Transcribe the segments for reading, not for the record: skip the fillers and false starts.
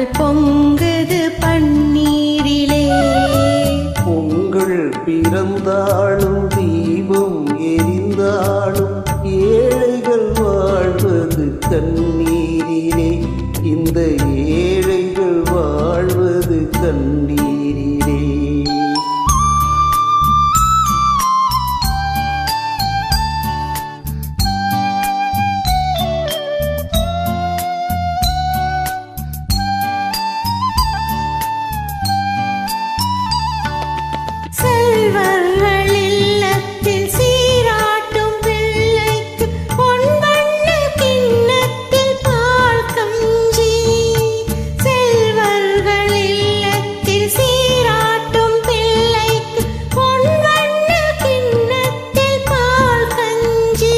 பொங்கல் பொங்குது பன்னீரிலே. பொங்கல் பிறந்தாலும் தீபம் எரிந்தாலும் ஏழைகள் வாழ்வது கண்ணீரிலே. இந்த ஏழைகள் வாழ்வது கண்ணீரிலே. செல்வர்கள் இல்லத்தில் சீராட்டும் பிள்ளைக்கு பொன்வண்ண கிண்ணத்தில் பால் கஞ்சி. செல்வர்கள் இல்லத்தில் சீராட்டும் பிள்ளைக்கு பொன்வண்ண கிண்ணத்தில் பால் கஞ்சி.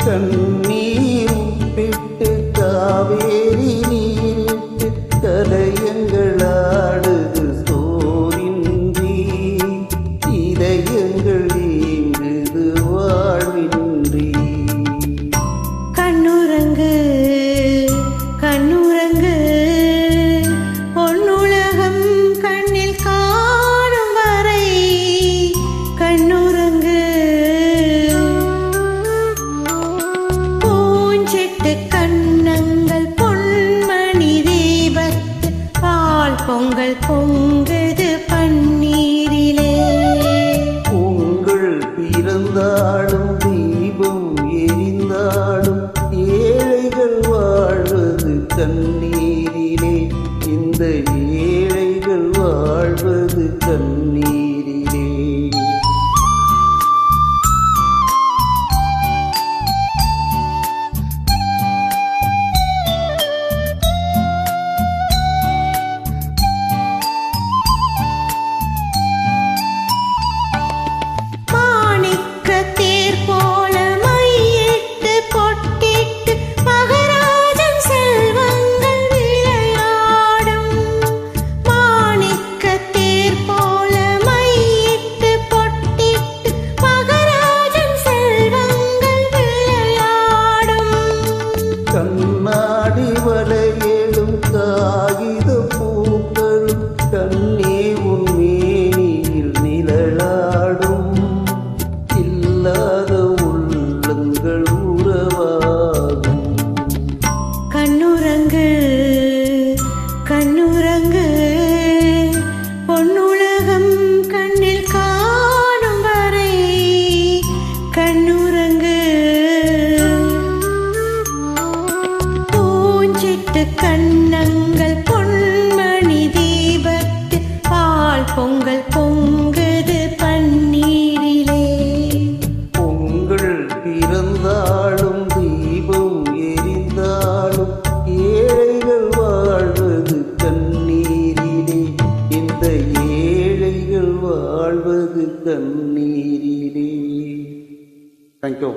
கண்ணீர் உப்பிட்டு காவேரி நீரிட்டு கலையங்கள் ஆடுது சோரின்றி. இதயங்கள் ஏங்குது வாழ்வின்றி. கண்ணுறங்கு கண்ணுறங்கு பொன்னுலகம் கண்ணில் காணும் வரை. கண்ணுறங்கு பூஞ்சிட்டு கண்ணங்கள் பொன்மணி தீபத்து பால் பொங்கல் பொங்குது பன்னீரிலே. பொங்கல் பிறந்தாலும் தீபம் எரிந்தாலும் ஏழைகள் வாழ்வது கண்ணீரிலே. இந்த ஏழைகள் வாழ்வது கண்ணீரிலே. கண்ணாடி வளையலும் காகித பூக்களும் கண்ணே உன் மேனியில் நிழலாடும். இல்லாத உள்ளங்கள் உறவாகும். கண்ணுறங்கு கண்ணுறங்கு பொன்னுலகம் கண்ணில் காணும் வரை. கண்ணுறங்கு பூஞ்சிட்டு கண்ணங்கள் பொன்மணி தீபத்து பால் பொங்கல் பொங்குது பன்னீரிலே. பொங்கல் பிறந்தாலும் தீபம் எரிந்தாலும் ஏழைகள் வாழ்வது கண்ணீரிலே. இந்த ஏழைகள் வாழ்வது கண்ணீரிலே. தேங்க்யூ.